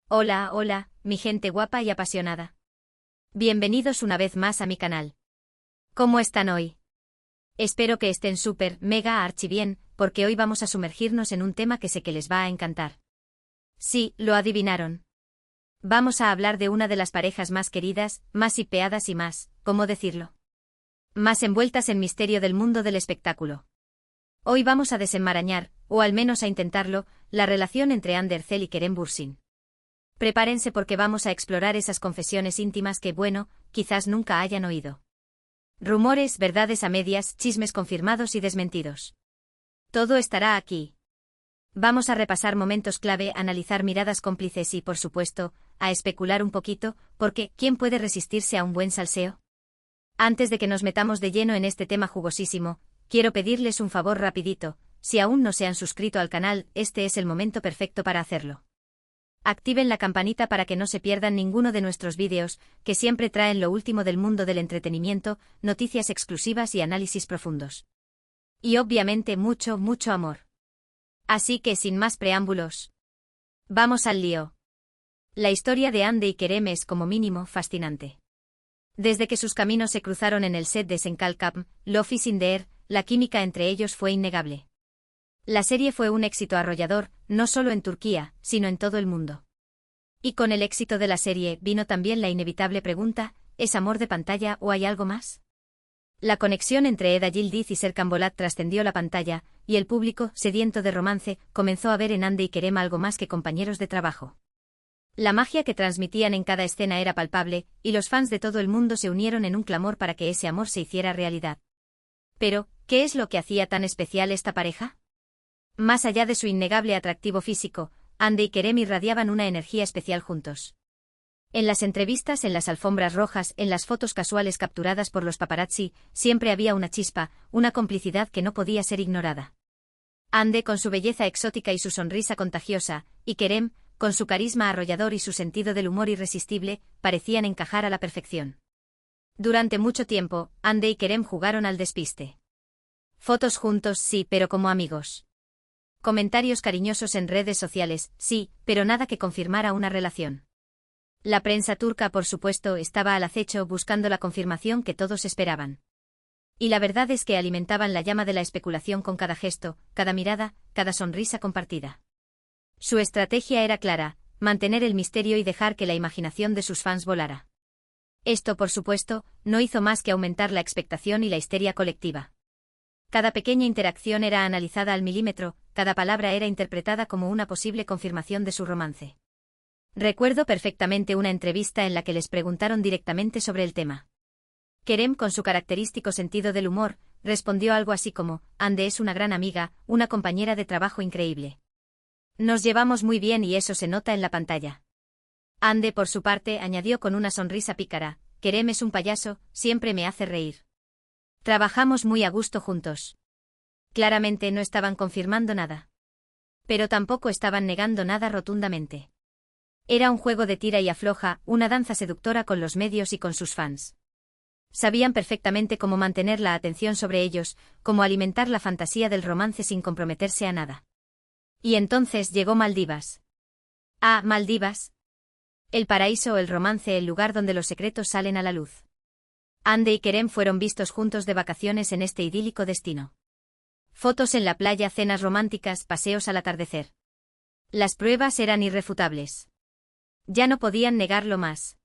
Hola, hola, mi gente guapa y apasionada. Bienvenidos una vez más a mi canal. ¿Cómo están hoy? Espero que estén súper, mega, archi bien, porque hoy vamos a sumergirnos en un tema que sé que les va a encantar. Sí, lo adivinaron. Vamos a hablar de una de las parejas más queridas, más hipeadas y más, ¿cómo decirlo? Más envueltas en misterio del mundo del espectáculo. Hoy vamos a desenmarañar, o al menos a intentarlo, la relación entre Ander Zel y Kerem Bürsin. Prepárense porque vamos a explorar esas confesiones íntimas que, bueno, quizás nunca hayan oído. Rumores, verdades a medias, chismes confirmados y desmentidos. Todo estará aquí. Vamos a repasar momentos clave, analizar miradas cómplices y, por supuesto, a especular un poquito, porque ¿quién puede resistirse a un buen salseo? Antes de que nos metamos de lleno en este tema jugosísimo, quiero pedirles un favor rapidito. Si aún no se han suscrito al canal, este es el momento perfecto para hacerlo. Activen la campanita para que no se pierdan ninguno de nuestros vídeos, que siempre traen lo último del mundo del entretenimiento, noticias exclusivas y análisis profundos. Y obviamente mucho, mucho amor. Así que sin más preámbulos, vamos al lío. La historia de Hande y Kerem es como mínimo fascinante. Desde que sus caminos se cruzaron en el set de Senkalkam, Love is in the Air, la química entre ellos fue innegable. La serie fue un éxito arrollador, no solo en Turquía, sino en todo el mundo. Y con el éxito de la serie vino también la inevitable pregunta, ¿es amor de pantalla o hay algo más? La conexión entre Eda Yildiz y Serkan Bolat trascendió la pantalla, y el público, sediento de romance, comenzó a ver en Hande y Kerem algo más que compañeros de trabajo. La magia que transmitían en cada escena era palpable, y los fans de todo el mundo se unieron en un clamor para que ese amor se hiciera realidad. Pero, ¿qué es lo que hacía tan especial esta pareja? Más allá de su innegable atractivo físico, Hande y Kerem irradiaban una energía especial juntos. En las entrevistas, en las alfombras rojas, en las fotos casuales capturadas por los paparazzi, siempre había una chispa, una complicidad que no podía ser ignorada. Hande con su belleza exótica y su sonrisa contagiosa, y Kerem, con su carisma arrollador y su sentido del humor irresistible, parecían encajar a la perfección. Durante mucho tiempo, Hande y Kerem jugaron al despiste. Fotos juntos, sí, pero como amigos. Comentarios cariñosos en redes sociales, sí, pero nada que confirmara una relación. La prensa turca, por supuesto, estaba al acecho buscando la confirmación que todos esperaban. Y la verdad es que alimentaban la llama de la especulación con cada gesto, cada mirada, cada sonrisa compartida. Su estrategia era clara, mantener el misterio y dejar que la imaginación de sus fans volara. Esto, por supuesto, no hizo más que aumentar la expectación y la histeria colectiva. Cada pequeña interacción era analizada al milímetro, cada palabra era interpretada como una posible confirmación de su romance. Recuerdo perfectamente una entrevista en la que les preguntaron directamente sobre el tema. Kerem, con su característico sentido del humor, respondió algo así como, Hande es una gran amiga, una compañera de trabajo increíble. Nos llevamos muy bien y eso se nota en la pantalla. Hande, por su parte, añadió con una sonrisa pícara, Kerem es un payaso, siempre me hace reír. Trabajamos muy a gusto juntos. Claramente no estaban confirmando nada. Pero tampoco estaban negando nada rotundamente. Era un juego de tira y afloja, una danza seductora con los medios y con sus fans. Sabían perfectamente cómo mantener la atención sobre ellos, cómo alimentar la fantasía del romance sin comprometerse a nada. Y entonces llegó Maldivas. Ah, Maldivas. El paraíso o el romance, el lugar donde los secretos salen a la luz. Hande y Kerem fueron vistos juntos de vacaciones en este idílico destino. Fotos en la playa, cenas románticas, paseos al atardecer. Las pruebas eran irrefutables. Ya no podían negarlo más.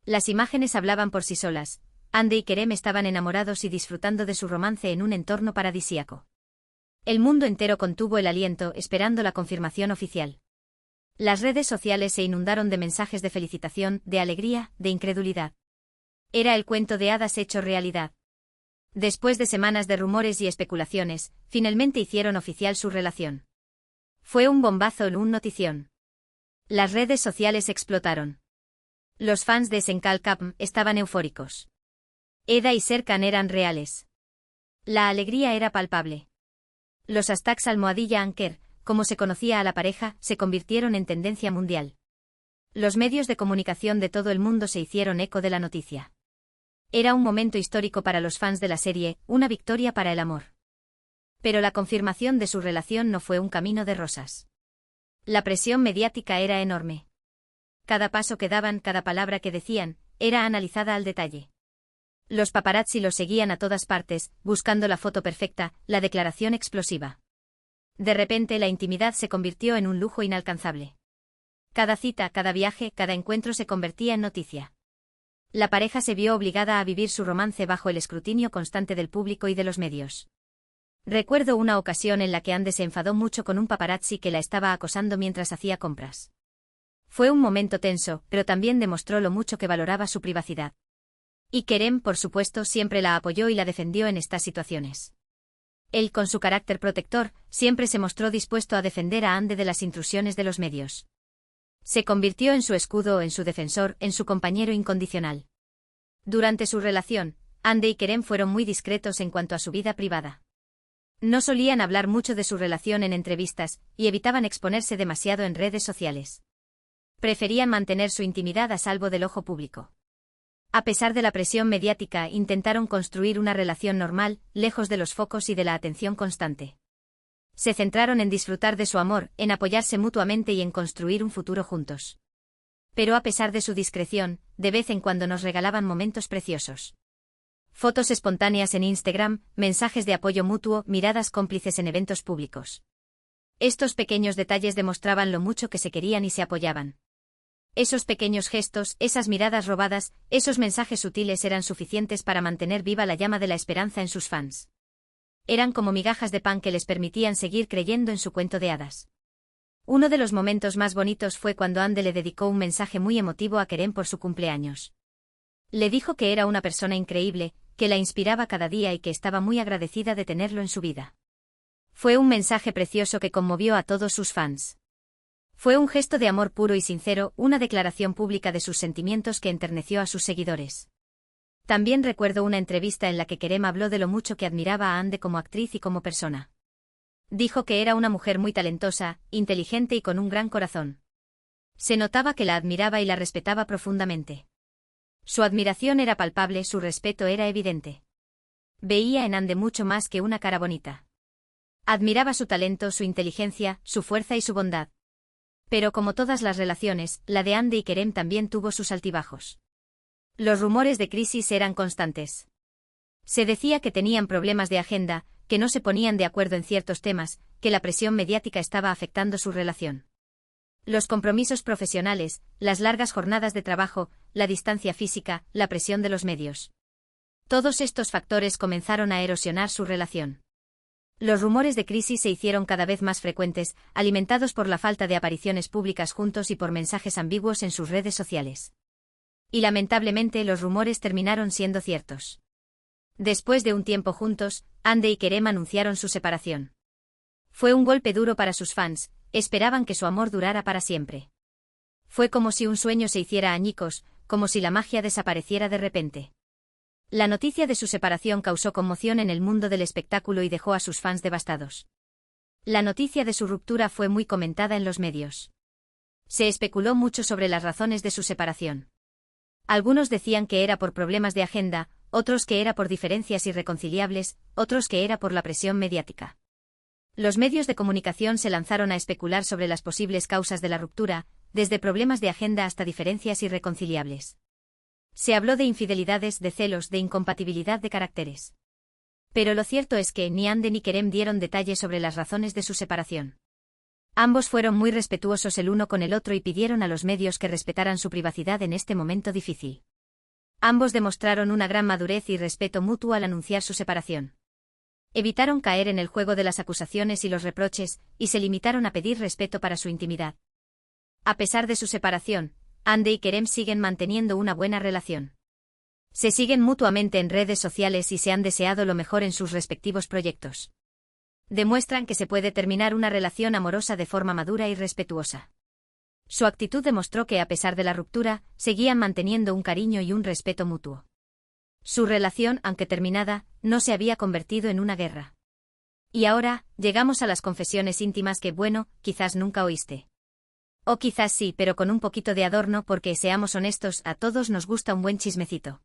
Las imágenes hablaban por sí solas. Hande y Kerem estaban enamorados y disfrutando de su romance en un entorno paradisíaco. El mundo entero contuvo el aliento, esperando la confirmación oficial. Las redes sociales se inundaron de mensajes de felicitación, de alegría, de incredulidad. Era el cuento de hadas hecho realidad. Después de semanas de rumores y especulaciones, finalmente hicieron oficial su relación. Fue un bombazo, un notición. Las redes sociales explotaron. Los fans de Senkalkam estaban eufóricos. Eda y Serkan eran reales. La alegría era palpable. Los hashtags #Anker, como se conocía a la pareja, se convirtieron en tendencia mundial. Los medios de comunicación de todo el mundo se hicieron eco de la noticia. Era un momento histórico para los fans de la serie, una victoria para el amor. Pero la confirmación de su relación no fue un camino de rosas. La presión mediática era enorme. cada paso que daban, cada palabra que decían, era analizada al detalle. Los paparazzi los seguían a todas partes, buscando la foto perfecta, la declaración explosiva. De repente la intimidad se convirtió en un lujo inalcanzable. Cada cita, cada viaje, cada encuentro se convertía en noticia. La pareja se vio obligada a vivir su romance bajo el escrutinio constante del público y de los medios. Recuerdo una ocasión en la que Ande se enfadó mucho con un paparazzi que la estaba acosando mientras hacía compras. Fue un momento tenso, pero también demostró lo mucho que valoraba su privacidad. Y Kerem, por supuesto, siempre la apoyó y la defendió en estas situaciones. Él, con su carácter protector, siempre se mostró dispuesto a defender a Ande de las intrusiones de los medios. Se convirtió en su escudo, en su defensor, en su compañero incondicional. Durante su relación, Ande y Kerem fueron muy discretos en cuanto a su vida privada. No solían hablar mucho de su relación en entrevistas, y evitaban exponerse demasiado en redes sociales. Preferían mantener su intimidad a salvo del ojo público. A pesar de la presión mediática, intentaron construir una relación normal, lejos de los focos y de la atención constante. Se centraron en disfrutar de su amor, en apoyarse mutuamente y en construir un futuro juntos. Pero a pesar de su discreción, de vez en cuando nos regalaban momentos preciosos. Fotos espontáneas en Instagram, mensajes de apoyo mutuo, miradas cómplices en eventos públicos. Estos pequeños detalles demostraban lo mucho que se querían y se apoyaban. Esos pequeños gestos, esas miradas robadas, esos mensajes sutiles eran suficientes para mantener viva la llama de la esperanza en sus fans. Eran como migajas de pan que les permitían seguir creyendo en su cuento de hadas. Uno de los momentos más bonitos fue cuando Ande le dedicó un mensaje muy emotivo a Kerem por su cumpleaños. Le dijo que era una persona increíble, que la inspiraba cada día y que estaba muy agradecida de tenerlo en su vida. Fue un mensaje precioso que conmovió a todos sus fans. Fue un gesto de amor puro y sincero, una declaración pública de sus sentimientos que enterneció a sus seguidores. También recuerdo una entrevista en la que Kerem habló de lo mucho que admiraba a Ande como actriz y como persona. Dijo que era una mujer muy talentosa, inteligente y con un gran corazón. Se notaba que la admiraba y la respetaba profundamente. Su admiración era palpable, su respeto era evidente. Veía en Ande mucho más que una cara bonita. Admiraba su talento, su inteligencia, su fuerza y su bondad. Pero como todas las relaciones, la de Ande y Kerem también tuvo sus altibajos. Los rumores de crisis eran constantes. Se decía que tenían problemas de agenda, que no se ponían de acuerdo en ciertos temas, que la presión mediática estaba afectando su relación. Los compromisos profesionales, las largas jornadas de trabajo, la distancia física, la presión de los medios. Todos estos factores comenzaron a erosionar su relación. Los rumores de crisis se hicieron cada vez más frecuentes, alimentados por la falta de apariciones públicas juntos y por mensajes ambiguos en sus redes sociales. Y lamentablemente los rumores terminaron siendo ciertos. Después de un tiempo juntos, Ande y Kerem anunciaron su separación. Fue un golpe duro para sus fans, esperaban que su amor durara para siempre. Fue como si un sueño se hiciera añicos, como si la magia desapareciera de repente. La noticia de su separación causó conmoción en el mundo del espectáculo y dejó a sus fans devastados. La noticia de su ruptura fue muy comentada en los medios. Se especuló mucho sobre las razones de su separación. Algunos decían que era por problemas de agenda, otros que era por diferencias irreconciliables, otros que era por la presión mediática. Los medios de comunicación se lanzaron a especular sobre las posibles causas de la ruptura, desde problemas de agenda hasta diferencias irreconciliables. Se habló de infidelidades, de celos, de incompatibilidad de caracteres. Pero lo cierto es que ni Ande ni Kerem dieron detalles sobre las razones de su separación. Ambos fueron muy respetuosos el uno con el otro y pidieron a los medios que respetaran su privacidad en este momento difícil. Ambos demostraron una gran madurez y respeto mutuo al anunciar su separación. Evitaron caer en el juego de las acusaciones y los reproches, y se limitaron a pedir respeto para su intimidad. A pesar de su separación, Ande y Kerem siguen manteniendo una buena relación. Se siguen mutuamente en redes sociales y se han deseado lo mejor en sus respectivos proyectos. Demuestran que se puede terminar una relación amorosa de forma madura y respetuosa. Su actitud demostró que a pesar de la ruptura, seguían manteniendo un cariño y un respeto mutuo. Su relación, aunque terminada, no se había convertido en una guerra. Y ahora, llegamos a las confesiones íntimas que, bueno, quizás nunca oíste. O quizás sí, pero con un poquito de adorno porque, seamos honestos, a todos nos gusta un buen chismecito.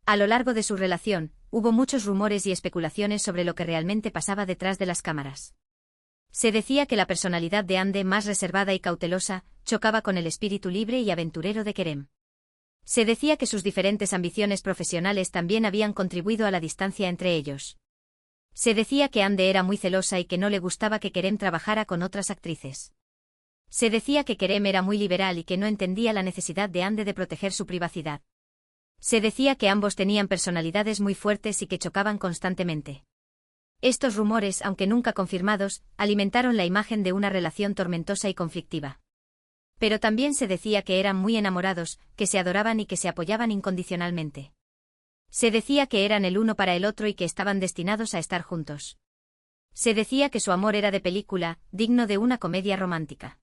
A lo largo de su relación, hubo muchos rumores y especulaciones sobre lo que realmente pasaba detrás de las cámaras. Se decía que la personalidad de Ande, más reservada y cautelosa, chocaba con el espíritu libre y aventurero de Kerem. Se decía que sus diferentes ambiciones profesionales también habían contribuido a la distancia entre ellos. Se decía que Ande era muy celosa y que no le gustaba que Kerem trabajara con otras actrices. Se decía que Kerem era muy liberal y que no entendía la necesidad de Ande de proteger su privacidad. Se decía que ambos tenían personalidades muy fuertes y que chocaban constantemente. Estos rumores, aunque nunca confirmados, alimentaron la imagen de una relación tormentosa y conflictiva. Pero también se decía que eran muy enamorados, que se adoraban y que se apoyaban incondicionalmente. Se decía que eran el uno para el otro y que estaban destinados a estar juntos. Se decía que su amor era de película, digno de una comedia romántica.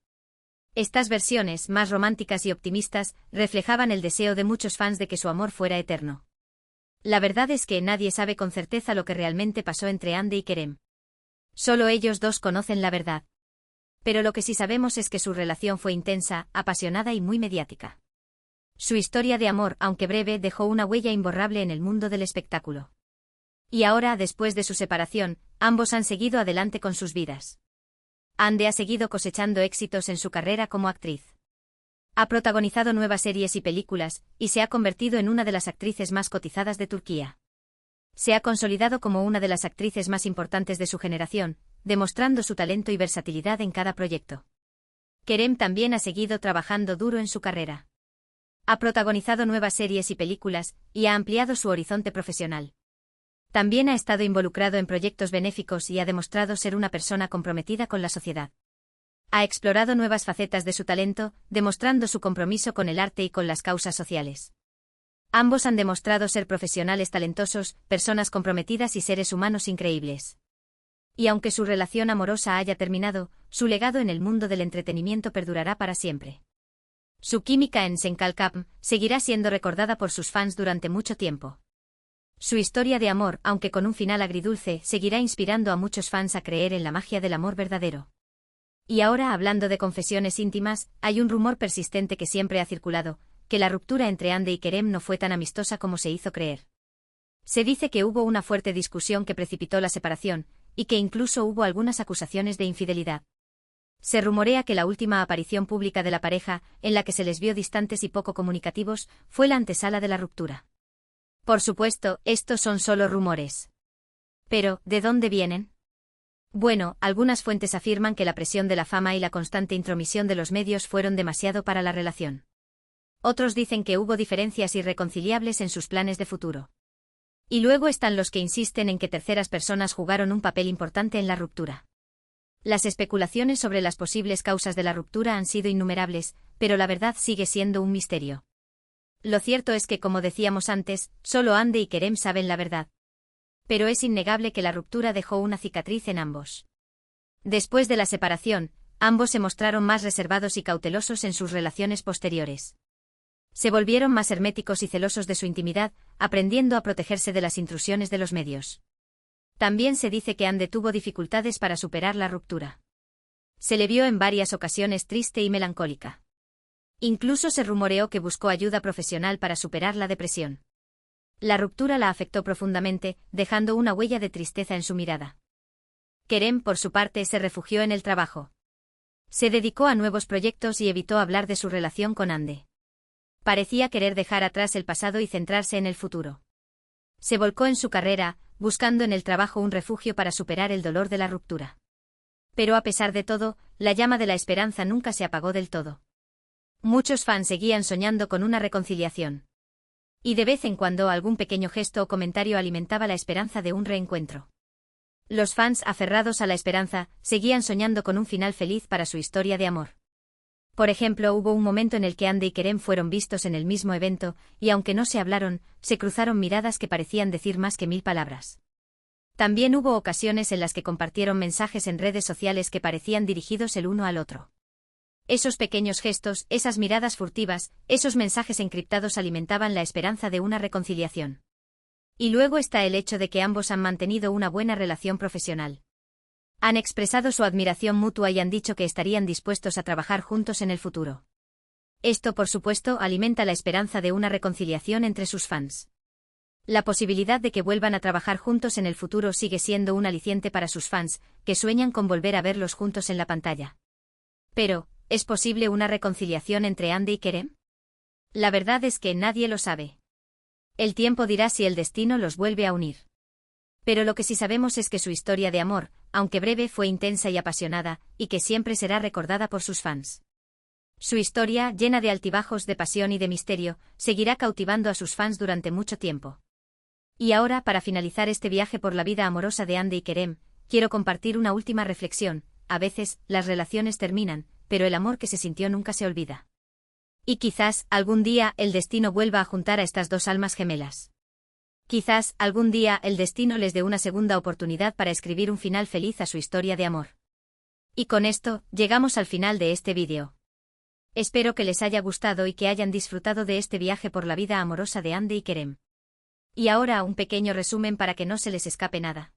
Estas versiones, más románticas y optimistas, reflejaban el deseo de muchos fans de que su amor fuera eterno. La verdad es que nadie sabe con certeza lo que realmente pasó entre Ande y Kerem. Solo ellos dos conocen la verdad. Pero lo que sí sabemos es que su relación fue intensa, apasionada y muy mediática. Su historia de amor, aunque breve, dejó una huella imborrable en el mundo del espectáculo. Y ahora, después de su separación, ambos han seguido adelante con sus vidas. Ande ha seguido cosechando éxitos en su carrera como actriz. Ha protagonizado nuevas series y películas, y se ha convertido en una de las actrices más cotizadas de Turquía. Se ha consolidado como una de las actrices más importantes de su generación, demostrando su talento y versatilidad en cada proyecto. Kerem también ha seguido trabajando duro en su carrera. Ha protagonizado nuevas series y películas, y ha ampliado su horizonte profesional. También ha estado involucrado en proyectos benéficos y ha demostrado ser una persona comprometida con la sociedad. Ha explorado nuevas facetas de su talento, demostrando su compromiso con el arte y con las causas sociales. Ambos han demostrado ser profesionales talentosos, personas comprometidas y seres humanos increíbles. Y aunque su relación amorosa haya terminado, su legado en el mundo del entretenimiento perdurará para siempre. Su química en Senkalkapm seguirá siendo recordada por sus fans durante mucho tiempo. Su historia de amor, aunque con un final agridulce, seguirá inspirando a muchos fans a creer en la magia del amor verdadero. Y ahora, hablando de confesiones íntimas, hay un rumor persistente que siempre ha circulado, que la ruptura entre Ande y Kerem no fue tan amistosa como se hizo creer. Se dice que hubo una fuerte discusión que precipitó la separación, y que incluso hubo algunas acusaciones de infidelidad. Se rumorea que la última aparición pública de la pareja, en la que se les vio distantes y poco comunicativos, fue la antesala de la ruptura. Por supuesto, estos son solo rumores. Pero, ¿de dónde vienen? Bueno, algunas fuentes afirman que la presión de la fama y la constante intromisión de los medios fueron demasiado para la relación. Otros dicen que hubo diferencias irreconciliables en sus planes de futuro. Y luego están los que insisten en que terceras personas jugaron un papel importante en la ruptura. Las especulaciones sobre las posibles causas de la ruptura han sido innumerables, pero la verdad sigue siendo un misterio. Lo cierto es que, como decíamos antes, solo Ande y Kerem saben la verdad. Pero es innegable que la ruptura dejó una cicatriz en ambos. Después de la separación, ambos se mostraron más reservados y cautelosos en sus relaciones posteriores. Se volvieron más herméticos y celosos de su intimidad, aprendiendo a protegerse de las intrusiones de los medios. También se dice que Ande tuvo dificultades para superar la ruptura. Se le vio en varias ocasiones triste y melancólica. Incluso se rumoreó que buscó ayuda profesional para superar la depresión. La ruptura la afectó profundamente, dejando una huella de tristeza en su mirada. Kerem, por su parte, se refugió en el trabajo. Se dedicó a nuevos proyectos y evitó hablar de su relación con Ande. Parecía querer dejar atrás el pasado y centrarse en el futuro. Se volcó en su carrera, buscando en el trabajo un refugio para superar el dolor de la ruptura. Pero a pesar de todo, la llama de la esperanza nunca se apagó del todo. Muchos fans seguían soñando con una reconciliación. Y de vez en cuando algún pequeño gesto o comentario alimentaba la esperanza de un reencuentro. Los fans, aferrados a la esperanza, seguían soñando con un final feliz para su historia de amor. Por ejemplo, hubo un momento en el que Ande y Kerem fueron vistos en el mismo evento, y aunque no se hablaron, se cruzaron miradas que parecían decir más que 1000 palabras. También hubo ocasiones en las que compartieron mensajes en redes sociales que parecían dirigidos el uno al otro. Esos pequeños gestos, esas miradas furtivas, esos mensajes encriptados alimentaban la esperanza de una reconciliación. Y luego está el hecho de que ambos han mantenido una buena relación profesional. Han expresado su admiración mutua y han dicho que estarían dispuestos a trabajar juntos en el futuro. Esto, por supuesto, alimenta la esperanza de una reconciliación entre sus fans. La posibilidad de que vuelvan a trabajar juntos en el futuro sigue siendo un aliciente para sus fans, que sueñan con volver a verlos juntos en la pantalla. Pero, ¿es posible una reconciliación entre Andy y Kerem? La verdad es que nadie lo sabe. El tiempo dirá si el destino los vuelve a unir. Pero lo que sí sabemos es que su historia de amor, aunque breve, fue intensa y apasionada, y que siempre será recordada por sus fans. Su historia, llena de altibajos, de pasión y de misterio, seguirá cautivando a sus fans durante mucho tiempo. Y ahora, para finalizar este viaje por la vida amorosa de Andy y Kerem, quiero compartir una última reflexión. A veces, las relaciones terminan, pero el amor que se sintió nunca se olvida. Y quizás, algún día, el destino vuelva a juntar a estas dos almas gemelas. Quizás, algún día, el destino les dé una segunda oportunidad para escribir un final feliz a su historia de amor. Y con esto, llegamos al final de este vídeo. Espero que les haya gustado y que hayan disfrutado de este viaje por la vida amorosa de Andy y Kerem. Y ahora un pequeño resumen para que no se les escape nada.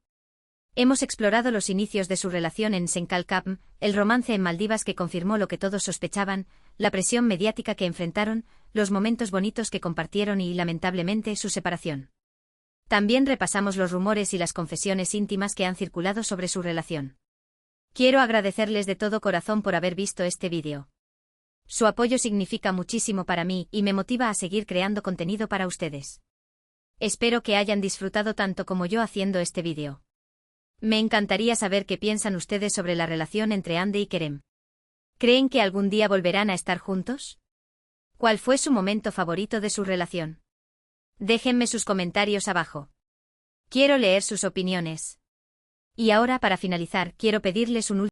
Hemos explorado los inicios de su relación en Senkalkam, el romance en Maldivas que confirmó lo que todos sospechaban, la presión mediática que enfrentaron, los momentos bonitos que compartieron y, lamentablemente, su separación. También repasamos los rumores y las confesiones íntimas que han circulado sobre su relación. Quiero agradecerles de todo corazón por haber visto este vídeo. Su apoyo significa muchísimo para mí y me motiva a seguir creando contenido para ustedes. Espero que hayan disfrutado tanto como yo haciendo este vídeo. Me encantaría saber qué piensan ustedes sobre la relación entre Andy y Kerem. ¿Creen que algún día volverán a estar juntos? ¿Cuál fue su momento favorito de su relación? Déjenme sus comentarios abajo. Quiero leer sus opiniones. Y ahora, para finalizar, quiero pedirles un último